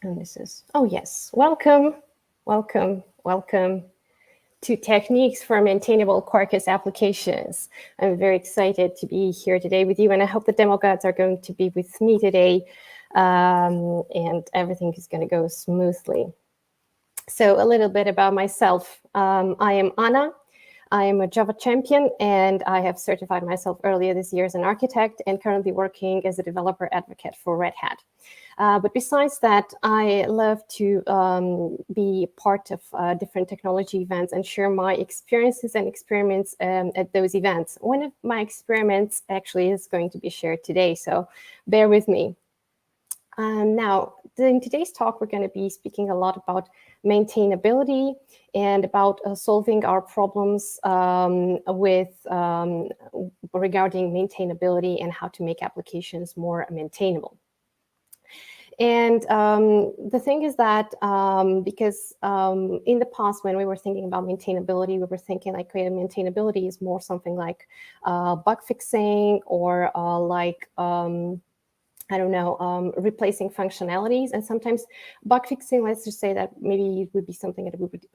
And this is, oh yes, welcome, welcome, welcome to Techniques for Maintainable Quarkus Applications. I'm very excited to be here today with you, and I hope the demo gods are going to be with me today, and everything is going to go smoothly. So a little bit about myself. I am Anna. I am a Java champion, and I have certified myself earlier this year as an architect and currently working as a developer advocate for Red Hat. But besides that, I love to be part of different technology events and share my experiences and experiments at those events. One of my experiments actually is going to be shared today, so bear with me. Now, in today's talk, we're going to be speaking a lot about maintainability and about solving our problems regarding maintainability and how to make applications more maintainable. And the thing is that because in the past, when we were thinking about maintainability, we were thinking like maintainability is more something like bug fixing or I don't know, replacing functionalities. And sometimes bug fixing, let's just say that maybe it would be something that would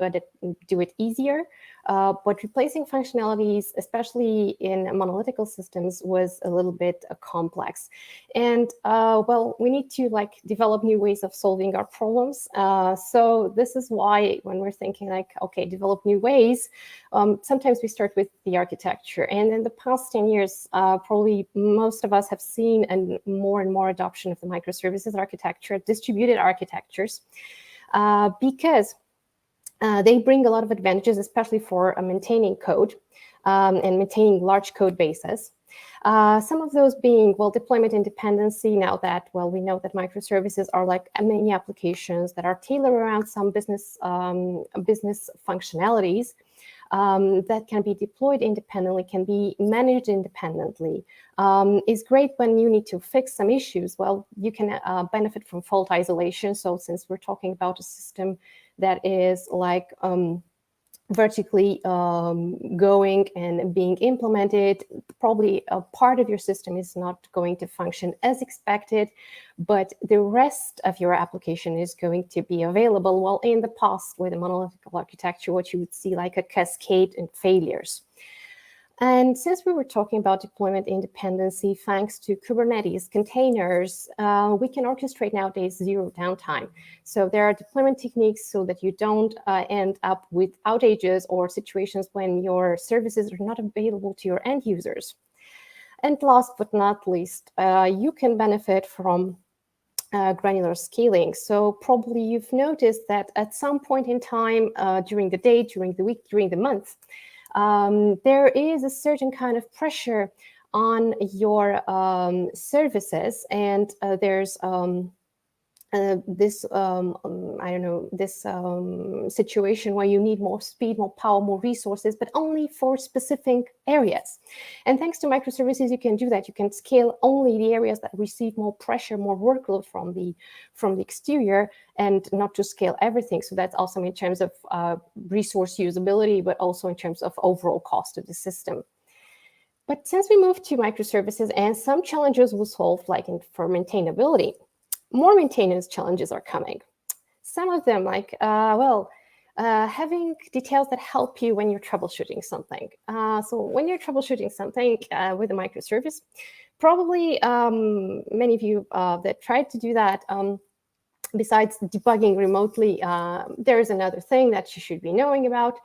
do it easier. But replacing functionalities, especially in monolithical systems, was a little bit complex. And well, we need to develop new ways of solving our problems. So this is why when we're thinking like, okay, develop new ways, sometimes we start with the architecture. And in the past 10 years, probably most of us have seen and more adoption of the microservices architecture, distributed architectures, because they bring a lot of advantages, especially for maintaining code and maintaining large code bases. Some of those being, well, deployment independency, now that, well, we know that microservices are like many applications that are tailored around some business functionalities. That can be deployed independently, can be managed independently, is great when you need to fix some issues. Well, you can benefit from fault isolation. So since we're talking about a system that is like vertically going and being implemented, probably a part of your system is not going to function as expected, but the rest of your application is going to be available. Well, in the past, with a monolithic architecture, what you would see like a cascade and failures. And since we were talking about deployment independency, thanks to Kubernetes containers, we can orchestrate nowadays zero downtime. So there are deployment techniques so that you don't end up with outages or situations when your services are not available to your end users. And last but not least, you can benefit from granular scaling. So probably you've noticed that at some point in time, during the day, during the week, during the month, there is a certain kind of pressure on your services, and there's this I don't know, this situation where you need more speed, more power, more resources, but only for specific areas. And thanks to microservices, you can do that. You can scale only the areas that receive more pressure, more workload from the exterior, and not to scale everything. So that's also in terms of resource usability, but also in terms of overall cost of the system. But since we moved to microservices and some challenges were solved, like for maintainability, more maintenance challenges are coming. Some of them, like, having details that help you when you're troubleshooting something. So when you're troubleshooting something with a microservice, probably many of you that tried to do that, besides debugging remotely, there's another thing that you should be knowing about,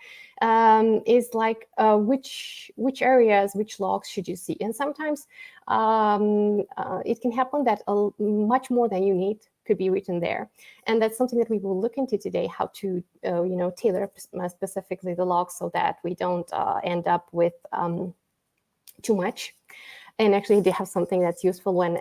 is like which areas, which logs should you see. And sometimes it can happen that much more than you need could be written there. And that's something that we will look into today, how to tailor specifically the logs so that we don't end up with too much. And actually, they have something that's useful when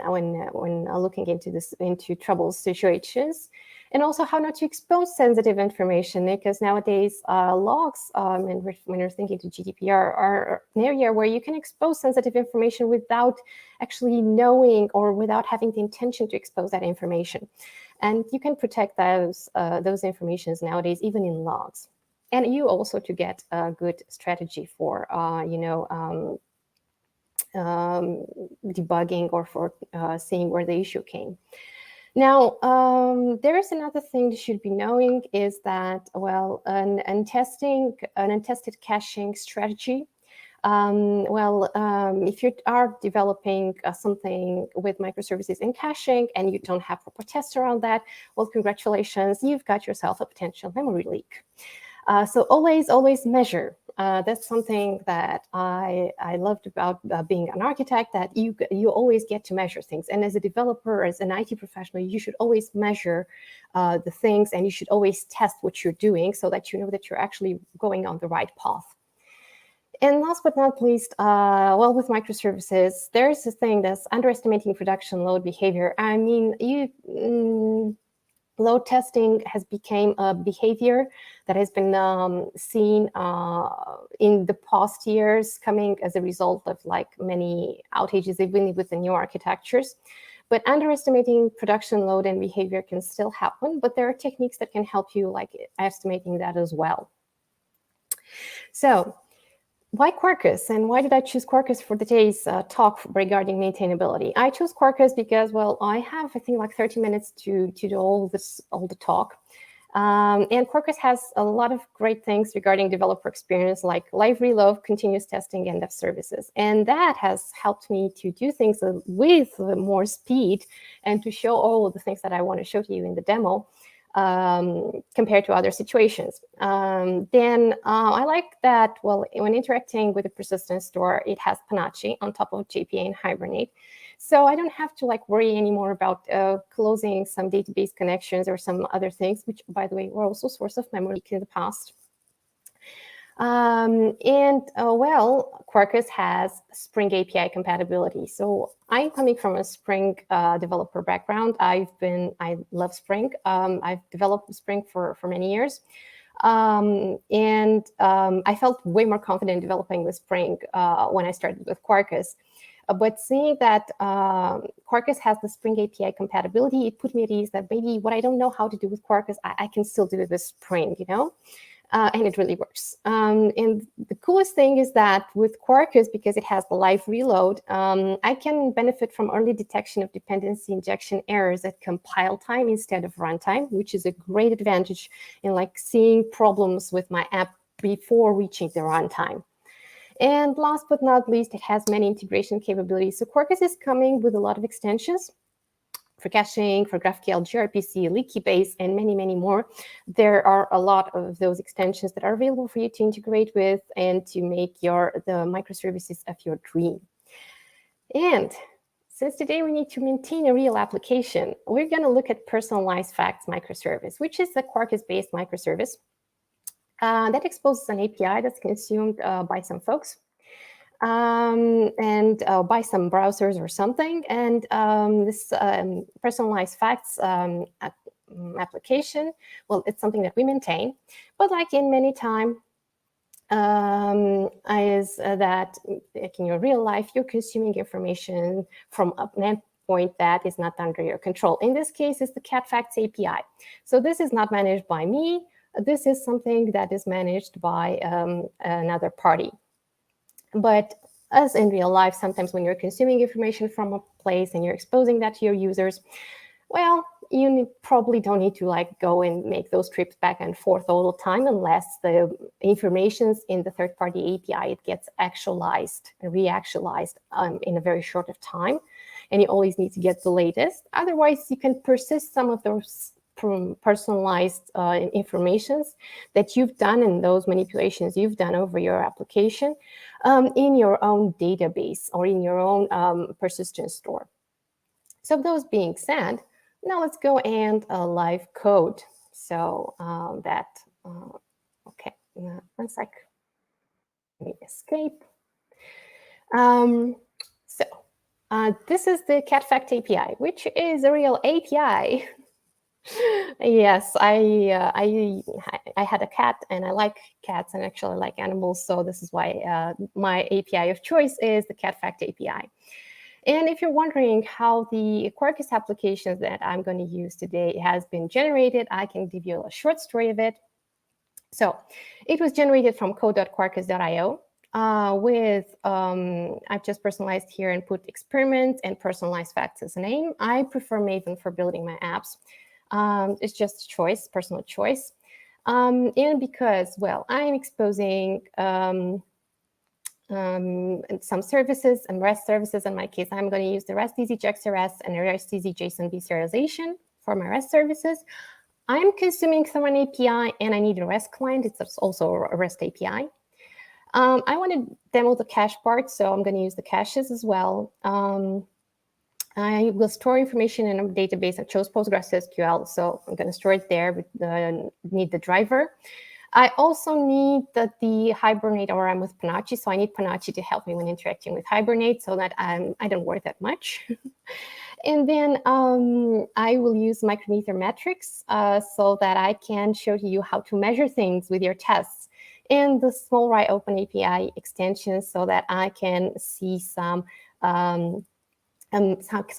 looking into trouble situations, and also how not to expose sensitive information. Because nowadays, logs, and when you're thinking to GDPR, are an area where you can expose sensitive information without actually knowing or without having the intention to expose that information. And you can protect those informations nowadays, even in logs. And you also to get a good strategy for debugging or for seeing where the issue came. Now, there is another thing you should be knowing is that, well, an untested caching strategy. If you are developing something with microservices and caching and you don't have proper tests around that, well, congratulations, you've got yourself a potential memory leak. So always measure. That's something that I loved about being an architect, that you always get to measure things. And as a developer, as an IT professional, you should always measure the things, and you should always test what you're doing so that you know that you're actually going on the right path. And last but not least, well, with microservices, there's this thing that's underestimating production load behavior. I mean, load testing has become a behavior that has been seen in the past years, coming as a result of like many outages, even with the new architectures. But underestimating production load and behavior can still happen, but there are techniques that can help you like estimating that as well. So why Quarkus, and why did I choose Quarkus for today's talk regarding maintainability? I chose Quarkus because, well, I have, I think, like 30 minutes to do all the talk. And Quarkus has a lot of great things regarding developer experience, like live reload, continuous testing, and dev services. And that has helped me to do things with more speed and to show all of the things that I want to show to you in the demo. Compared to other situations. Then I like that, well, when interacting with a persistent store, it has Panache on top of JPA and Hibernate. So I don't have to like worry anymore about closing some database connections or some other things, which, by the way, were also source of memory in the past. Well, Quarkus has Spring API compatibility. So I'm coming from a Spring developer background. I love Spring. I've developed Spring for many years. I felt way more confident developing with Spring when I started with Quarkus. But seeing that Quarkus has the Spring API compatibility, it put me at ease that maybe what I don't know how to do with Quarkus, I can still do it with Spring, you know? And it really works. And the coolest thing is that with Quarkus, because it has the live reload, I can benefit from early detection of dependency injection errors at compile time instead of runtime, which is a great advantage in like seeing problems with my app before reaching the runtime. And last but not least, it has many integration capabilities. So Quarkus is coming with a lot of extensions for caching, for GraphQL, gRPC, leaky base, and many, many more. There are a lot of those extensions that are available for you to integrate with and to make the microservices of your dream. And since today we need to maintain a real application, we're going to look at personalized facts microservice, which is a Quarkus-based microservice that exposes an API that's consumed by some folks. And by some browsers or something. And this personalized facts application, well, it's something that we maintain. But like in many time, is that like in your real life, you're consuming information from an endpoint that is not under your control. In this case, it's the Cat Facts API. So this is not managed by me. This is something that is managed by another party. But as in real life, sometimes when you're consuming information from a place and you're exposing that to your users, well, you probably don't need to like go and make those trips back and forth all the time unless the information's in the third-party API, it gets actualized and reactualized in a very short of time. And you always need to get the latest. Otherwise, you can persist some of those personalized informations that you've done and those manipulations you've done over your application in your own database or in your own persistent store. So those being said, now let's go and live code. So okay, 1 sec. Let me escape. This is the Cat Fact API, which is a real API. Yes, I had a cat and I like cats and actually I like animals. So this is why my API of choice is the Cat Fact API. And if you're wondering how the Quarkus applications that I'm going to use today has been generated, I can give you a short story of it. So it was generated from code.quarkus.io. I've just personalized here and put experiment and personalized facts as a name. I prefer Maven for building my apps. It's just a choice, personal choice. And because, well, I'm exposing some services and REST services. In my case, I'm going to use the REST easy JXRS and REST easy JSON serialization for my REST services. I'm consuming through an API and I need a REST client. It's also a REST API. I want to demo the cache part, so I'm going to use the caches as well. I will store information in a database. I chose PostgreSQL, so I'm going to store it there. But need the driver. I also need the Hibernate ORM with Panache, so I need Panache to help me when interacting with Hibernate, so that I don't worry that much. And then I will use micrometer metrics so that I can show you how to measure things with your tests, and the small open API extensions so that I can see some, so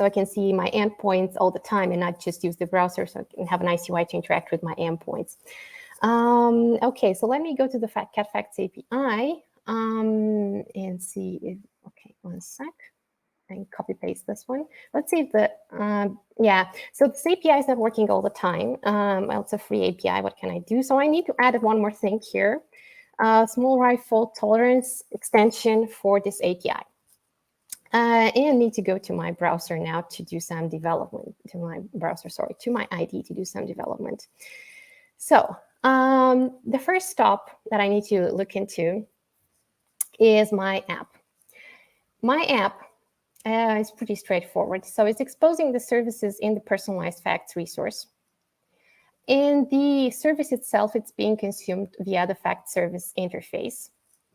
I can see my endpoints all the time and not just use the browser, so I can have a nice UI to interact with my endpoints. Okay, so let me go to the Cat Facts API and see if, okay, one sec. And copy paste this one. Let's see if the, yeah, so this API is not working all the time. It's a free API, what can I do? So I need to add one more thing here, small fault tolerance extension for this API. And need to go to my browser now to do some development, to my IDE to do some development. So the first stop that I need to look into is my app. My app is pretty straightforward. So it's exposing the services in the personalized facts resource. In the service itself, it's being consumed via the fact service interface,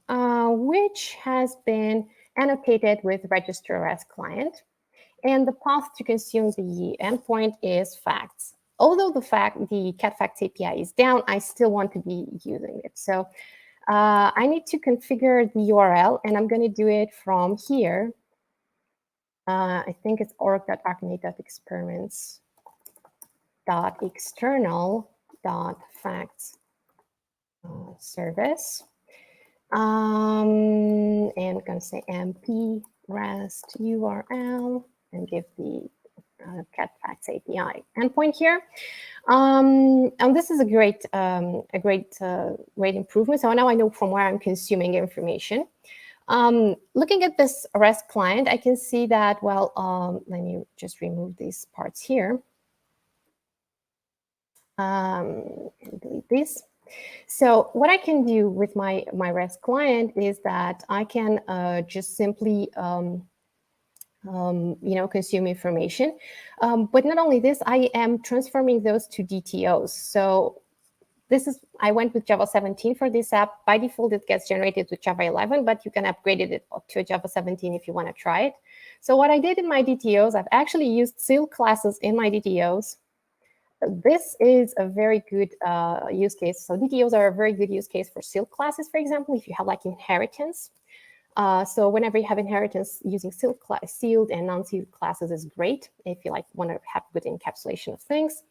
which has been annotated with register REST client. And the path to consume the endpoint is facts. Although the Cat Facts API is down, I still want to be using it. So I need to configure the URL, and I'm going to do it from here. I think it's org.archinator.external.facts service. And I'm going to say mp rest URL and give the Cat Facts API endpoint here. And this is a great improvement. So now I know from where I'm consuming information. Looking at this REST client, I can see that, well, let me just remove these parts here. Delete these. So what I can do with my REST client is that I can just simply consume information. But not only this, I am transforming those to DTOs. So I went with Java 17 for this app. By default, it gets generated with Java 11, but you can upgrade it to a Java 17 if you want to try it. So what I did in my DTOs, I've actually used SIL classes in my DTOs. This is a very good use case. So DTOs are a very good use case for SIL classes, for example, if you have like inheritance. So whenever you have inheritance, using sealed and non-sealed classes is great if you want to have good encapsulation of things.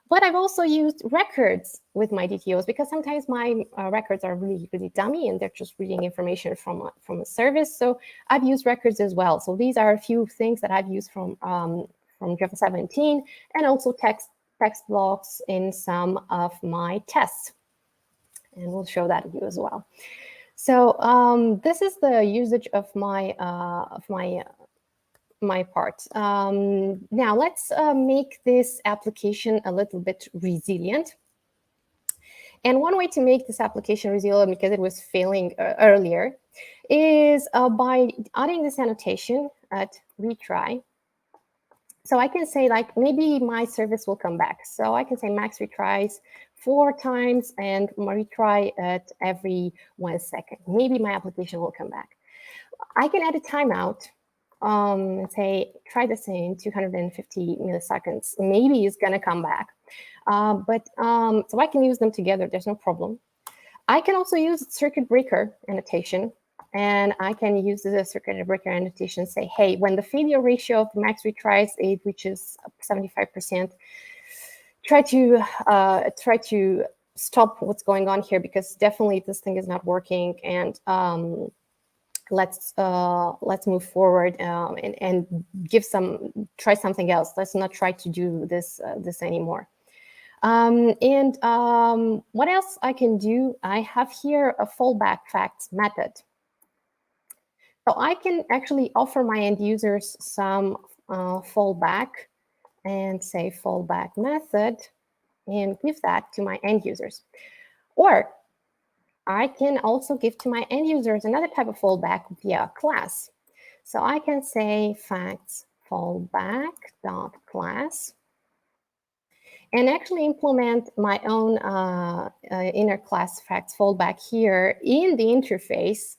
But I've also used records with my DTOs because sometimes my records are really, really dummy and they're just reading information from a service. So I've used records as well. So these are a few things that I've used from Java 17, and also text blocks in some of my tests. And we'll show that to you as well. So this is the usage of my part. Now let's make this application a little bit resilient. And one way to make this application resilient, because it was failing earlier, is by adding this annotation at retry. So I can say, like, maybe my service will come back. So I can say max retries 4 times and retry at every 1 second. Maybe my application will come back. I can add a timeout and say, try this in 250 milliseconds. Maybe it's going to come back. So I can use them together. There's no problem. I can also use circuit breaker annotation. And I can use the circuit breaker annotation, say, hey, when the failure ratio of the max retries reaches 75%, try to stop what's going on here, because definitely this thing is not working. And let's move forward and try something else. Let's not try to do this anymore. What else I can do? I have here a fallback facts method. So I can actually offer my end users some fallback and say fallback method and give that to my end users. Or I can also give to my end users another type of fallback via a class. So I can say facts fallback.class and actually implement my own inner class facts fallback here in the interface,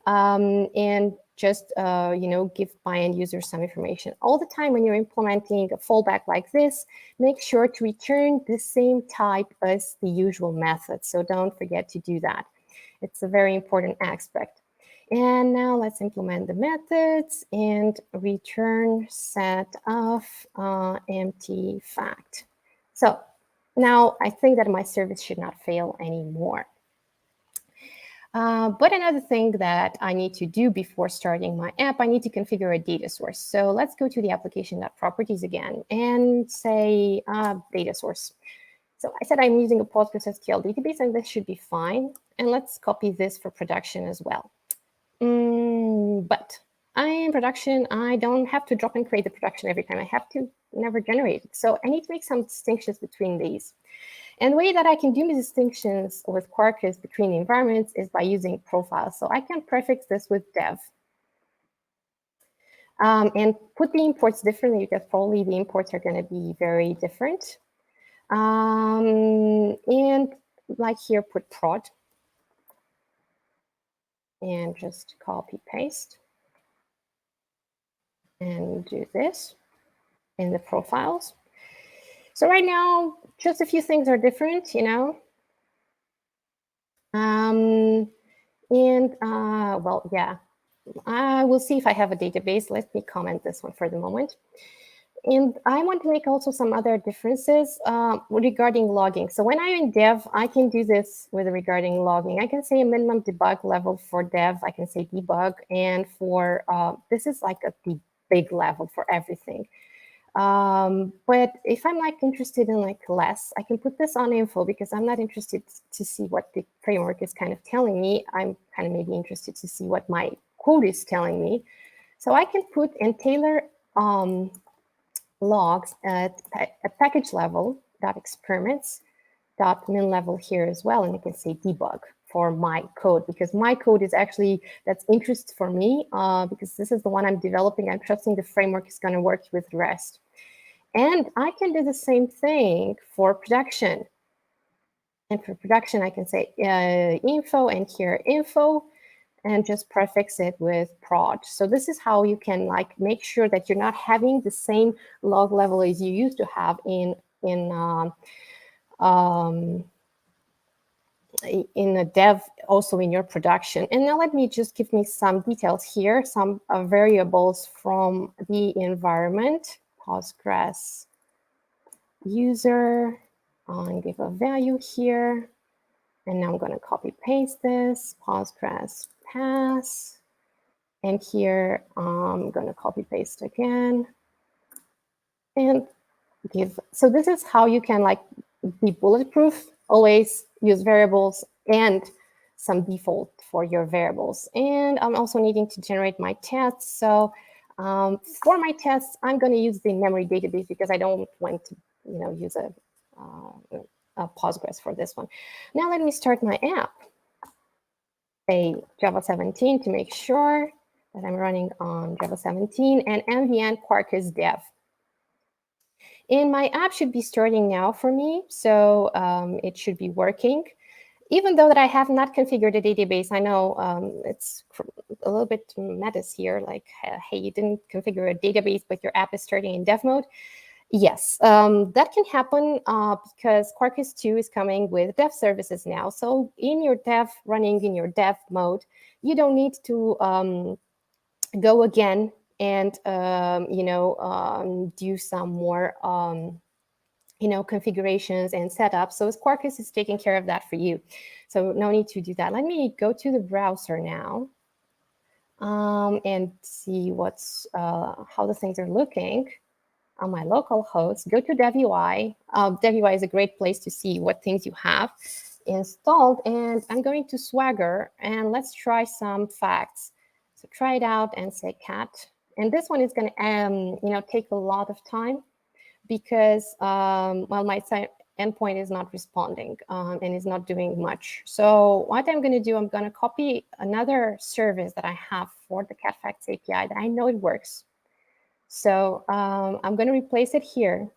and just give my end user some information. All the time when you're implementing a fallback like this, make sure to return the same type as the usual method. So don't forget to do that. It's a very important aspect. And now let's implement the methods and return set of empty fact. So now I think that my service should not fail anymore. But another thing that I need to do before starting my app, I need to configure a data source. So let's go to the application.properties again and say data source. So I said I'm using a PostgreSQL database, and this should be fine. And let's copy this for production as well. But in production, I don't have to drop and create the production every time. I have to never generate it. So I need to make some distinctions between these. And the way that I can do these distinctions with Quarkus between the environments is by using profiles. So I can prefix this with dev. And put the imports differently, because probably the imports are going to be very different. And like here, put prod. And just copy paste. And do this in the profiles. So right now, just a few things are different, well, yeah, I will see if I have a database. Let me comment this one for the moment. And I want to make also some other differences regarding logging. So when I'm in dev, I can do this with regarding logging. I can say a minimum debug level for dev. I can say debug. And for this is like the big level for everything. But if I'm like interested in like less, I can put this on info, because I'm not interested to see what the framework is kind of telling me. I'm kind of maybe interested to see what my code is telling me. So I can put and tailor logs at package level .experiments .min level here as well, and you can say debug for my code, because my code is actually that's interest for me, because this is the one I'm developing. I'm trusting the framework is going to work with REST. And I can do the same thing for production. And for production, I can say info and here info, and just prefix it with prod. So this is how you can like make sure that you're not having the same log level as you used to have in a dev, also in your production. And now let me just give me some details here, some variables from the environment, Postgres user, and give a value here. And now I'm going to copy paste this, Postgres pass. And here I'm going to copy paste again. And give, so this is how you can like be bulletproof, always use variables and some default for your variables. And I'm also needing to generate my tests. So for my tests, I'm going to use the memory database, because I don't want to use a Postgres for this one. Now let me start my app. Say Java 17 to make sure that I'm running on Java 17, and MVN Quarkus dev. And my app should be starting now for me, so it should be working. Even though that I have not configured a database, I know it's a little bit metas here, like, hey, you didn't configure a database, but your app is starting in dev mode. Yes, that can happen because Quarkus 2 is coming with dev services now. So in your dev, running in your dev mode, you don't need to go again and do some more configurations and setups. So Quarkus is taking care of that for you. So no need to do that. Let me go to the browser now. and see what's how the things are looking on my local host. Go to DevUI. DevUI is a great place to see what things you have installed. And I'm going to Swagger, and let's try some facts. So try it out and say cat. And this one is going to take a lot of time because well, my endpoint is not responding and is not doing much. So what I'm going to do, I'm going to copy another service that I have for the cat facts API that I know it works. So I'm going to replace it here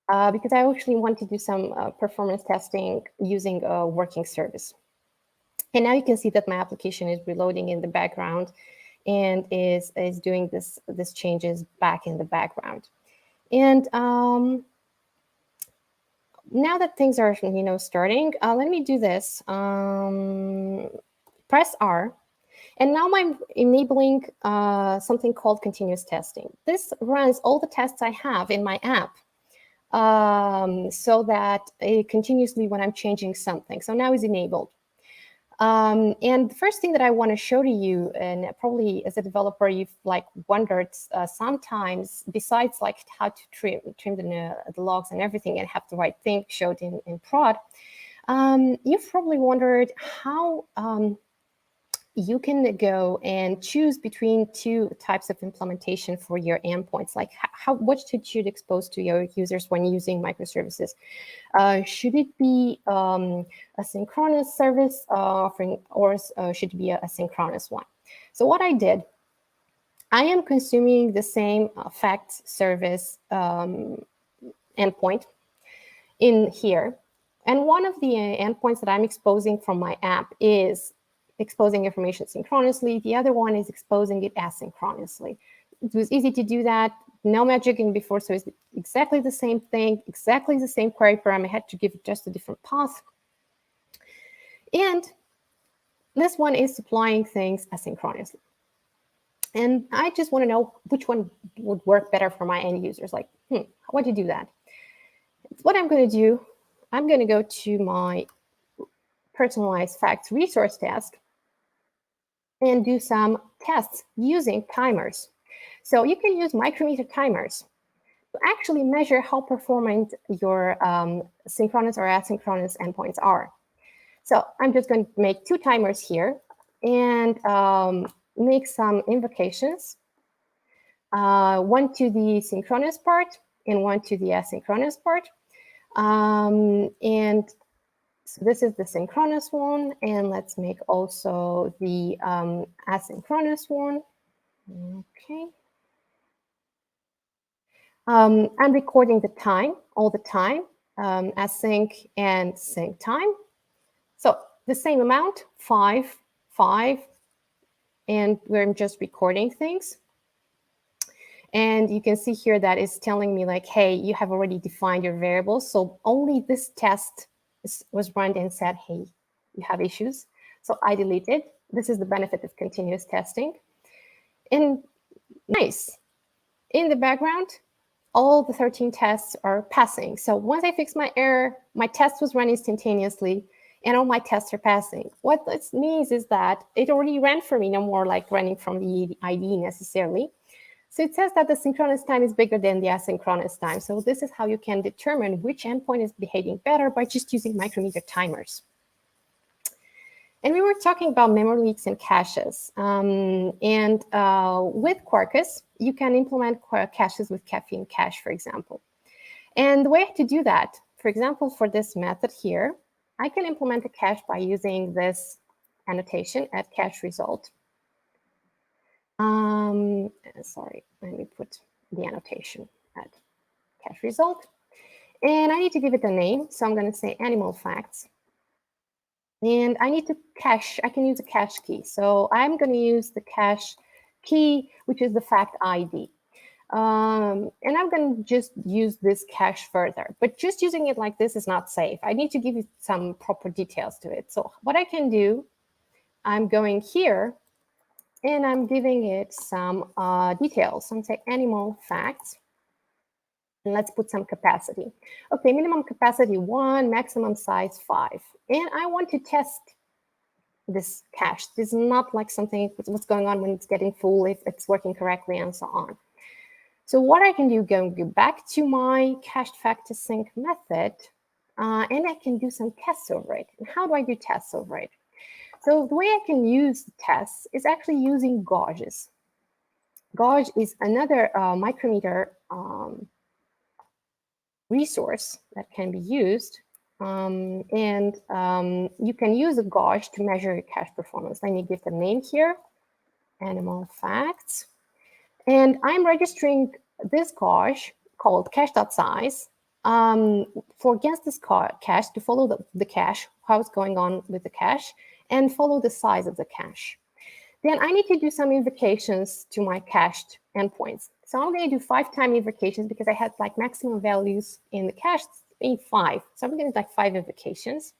because I actually want to do some performance testing using a working service. And now you can see that my application is reloading in the background and is doing this changes back in the background. And now that things are starting, let me do this. Press R. And now I'm enabling something called continuous testing. This runs all the tests I have in my app so that it continuously when I'm changing something. So now it's enabled. And the first thing that I want to show to you, and probably as a developer, you've wondered sometimes, besides how to trim the logs and everything and have the right thing showed in prod, you've probably wondered how you can go and choose between two types of implementation for your endpoints. Like what should expose to your users when using microservices? Should it be a synchronous service offering, or should it be a synchronous one? So what I did, I am consuming the same fact service endpoint in here. And one of the endpoints that I'm exposing from my app is exposing information synchronously. The other one is exposing it asynchronously. It was easy to do that. No magicking before, so it's exactly the same thing, exactly the same query parameter. I had to give it just a different path. And this one is supplying things asynchronously. And I just want to know which one would work better for my end users. Like, how do you do that? What I'm going to do, I'm going to go to my personalized facts resource task and do some tests using timers. So you can use micrometer timers to actually measure how performant your synchronous or asynchronous endpoints are. So I'm just going to make two timers here and make some invocations, one to the synchronous part and one to the asynchronous part. And so this is the synchronous one, and let's make also the asynchronous one. Okay. I'm recording the time all the time, async and sync time. So the same amount, 5, and we're just recording things. And you can see here that it's telling me like, hey, you have already defined your variables. So only this test was run and said, hey, you have issues. So I deleted. This is the benefit of continuous testing. And nice. In the background, all the 13 tests are passing. So once I fix my error, my test was run instantaneously, and all my tests are passing. What this means is that it already ran for me, no more like running from the IDE necessarily. So it says that the synchronous time is bigger than the asynchronous time. So this is how you can determine which endpoint is behaving better by just using micrometer timers. And we were talking about memory leaks and caches. With Quarkus, you can implement caches with caffeine cache, for example. And the way to do that, for example, for this method here, I can implement a cache by using this annotation at cache result. Sorry, let me put the annotation at cache result. And I need to give it a name. So I'm going to say animal facts. And I need to cache. I can use a cache key. So I'm going to use the cache key, which is the fact ID. And I'm going to just use this cache further. But just using it like this is not safe. I need to give you some proper details to it. So what I can do, I'm going here, and I'm giving it some details. So I'm saying animal facts. And let's put some capacity. Okay, minimum capacity 1, maximum size 5. And I want to test this cache. This is not like something what's going on when it's getting full, if it's working correctly, and so on. So what I can do, go back to my cached fact to sync method, and I can do some tests over it. And how do I do tests over it? So the way I can use the tests is actually using gauges. Gauge is another micrometer resource that can be used. You can use a gauge to measure your cache performance. Let me give the name here, animal facts. And I'm registering this gauge called cache.size for against this cache to follow the cache, how it's going on with the cache, and follow the size of the cache. Then I need to do some invocations to my cached endpoints. So I'm going to do 5-time invocations because I had like maximum values in the cache being 5. So I'm going to do like 5 invocations.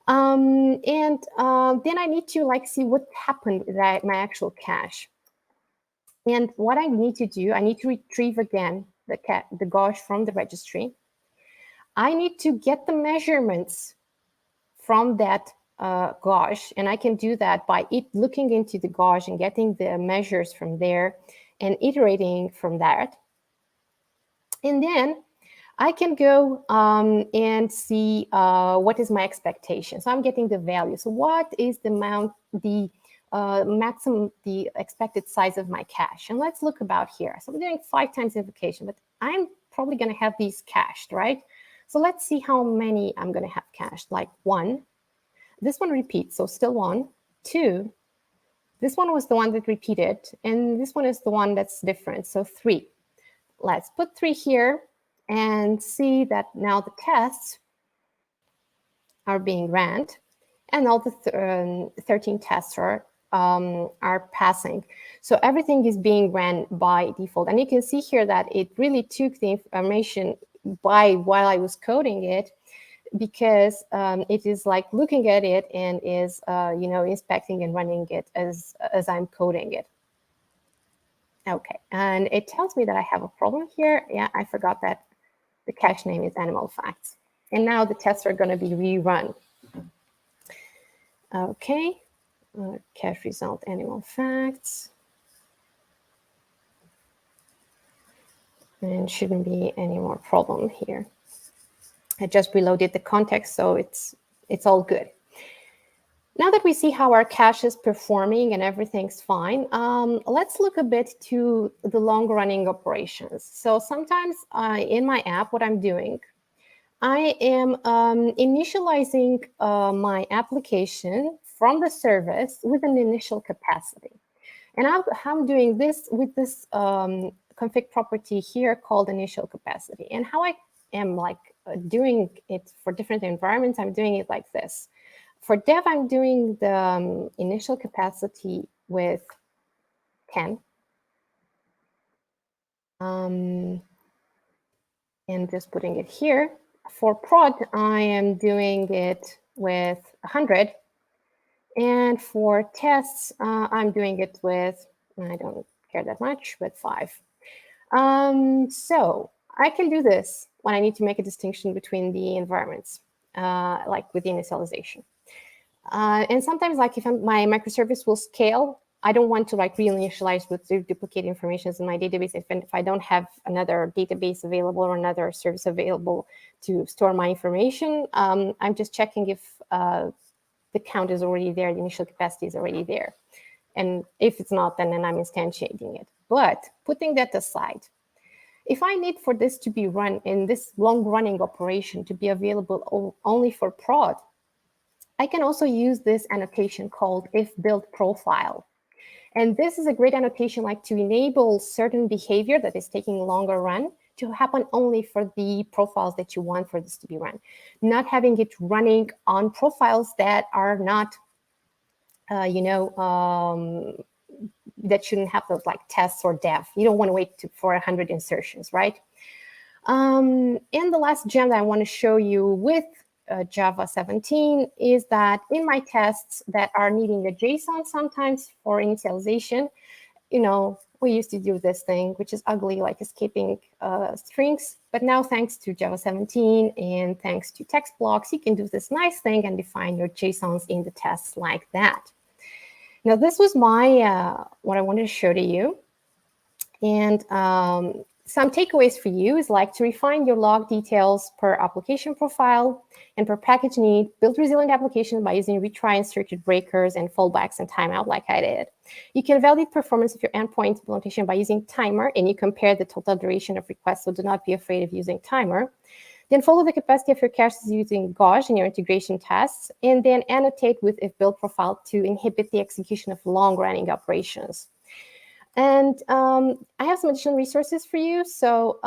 Then I need to like see what happened with my actual cache. And what I need to do, I need to retrieve again the gauge from the registry. I need to get the measurements from that gauge, and I can do that by looking into the gauge and getting the measures from there and iterating from that. And then I can go and see what is my expectation. So I'm getting the value. So what is the amount, the maximum, the expected size of my cache? And let's look about here. So we're doing 5 times invocation, but I'm probably going to have these cached, right? So let's see how many I'm going to have cached. Like 1. This one repeats, so still 1. 2. This one was the one that repeated, and this one is the one that's different, so 3. Let's put 3 here and see that now the tests are being ran, and all the 13 tests are passing. So everything is being ran by default. And you can see here that it really took the information while I was coding it, because it is like looking at it and is inspecting and running it as I'm coding it. Okay, and it tells me that I have a problem here. Yeah, I forgot that the cache name is animal facts. And now the tests are going to be rerun. Okay, cache result animal facts. And shouldn't be any more problem here. I just reloaded the context, so it's all good. Now that we see how our cache is performing and everything's fine, let's look a bit to the long-running operations. So sometimes in my app, what I'm doing, I am initializing my application from the service with an initial capacity. And I'm doing this with this config property here called initial capacity. And how I am like doing it for different environments, I'm doing it like this. For dev, I'm doing the initial capacity with 10. And just putting it here. For prod, I am doing it with 100. And for tests, I'm doing it with, I don't care that much, with 5. So I can do this when I need to make a distinction between the environments, like with the initialization. And sometimes, like if my microservice will scale, I don't want to like reinitialize with duplicate information in my database if I don't have another database available or another service available to store my information. I'm just checking if the count is already there, the initial capacity is already there. And if it's not, then I'm instantiating it. But putting that aside, if I need for this to be run in this long-running operation to be available only for prod, I can also use this annotation called if build profile. And this is a great annotation like to enable certain behavior that is taking a longer run to happen only for the profiles that you want for this to be run, not having it running on profiles that are not, that shouldn't have those like tests or dev. You don't want to wait for 100 insertions, right? And the last gem that I want to show you with Java 17 is that in my tests that are needing a JSON sometimes for initialization, we used to do this thing, which is ugly, like escaping strings. But now, thanks to Java 17 and thanks to text blocks, you can do this nice thing and define your JSONs in the tests like that. Now, this was my what I wanted to show to you. And some takeaways for you is like to refine your log details per application profile and per package need, build resilient applications by using retry and circuit breakers and fallbacks and timeout like I did. You can validate performance of your endpoint implementation by using timer, and you compare the total duration of requests, so do not be afraid of using timer. Then follow the capacity of your caches using gauge in your integration tests, and then annotate with if build profile to inhibit the execution of long-running operations. And I have some additional resources for you. So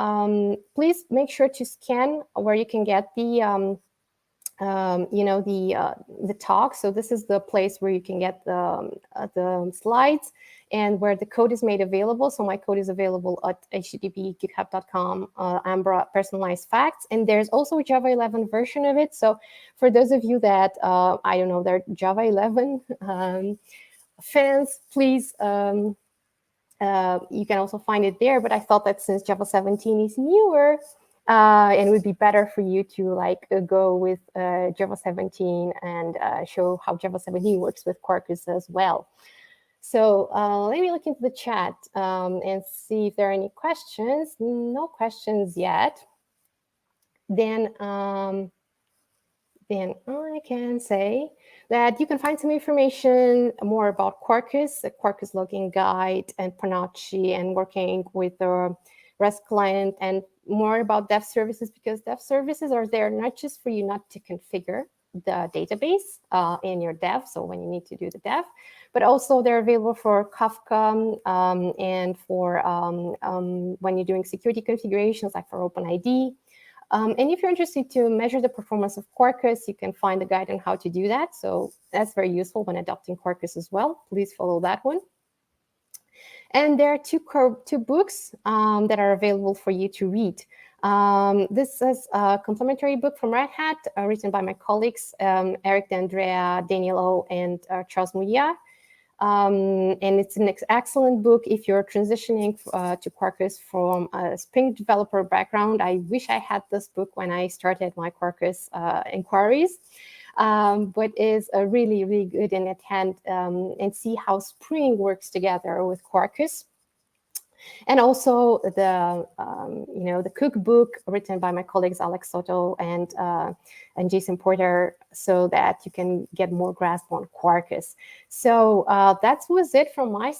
please make sure to scan where you can get the, the talk. So this is the place where you can get the slides and where the code is made available. So my code is available at http://github.com, Ambra personalized facts. And there's also a Java 11 version of it. So for those of you that, I don't know, they're Java 11 fans, please, you can also find it there, but I felt that since Java 17 is newer, and it would be better for you to go with Java 17 and show how Java 17 works with Quarkus as well. So let me look into the chat and see if there are any questions. No questions yet. Then I can say that you can find some information more about Quarkus, the Quarkus logging guide, and Panacci, and working with the REST client, and more about dev services, because dev services are there not just for you not to configure the database in your dev, so when you need to do the dev, but also they're available for Kafka and for when you're doing security configurations, like for OpenID. And if you're interested to measure the performance of Quarkus, you can find a guide on how to do that. So that's very useful when adopting Quarkus as well. Please follow that one. And there are two books that are available for you to read. This is a complimentary book from Red Hat written by my colleagues, Eric D'Andrea, Daniel O, and Charles Mouillat. And it's an excellent book if you're transitioning to Quarkus from a Spring developer background. I wish I had this book when I started my Quarkus inquiries, but is a really, really good in at hand and see how Spring works together with Quarkus. And also the the cookbook written by my colleagues Alex Soto and Jason Porter, so that you can get more grasp on Quarkus. So that was it from my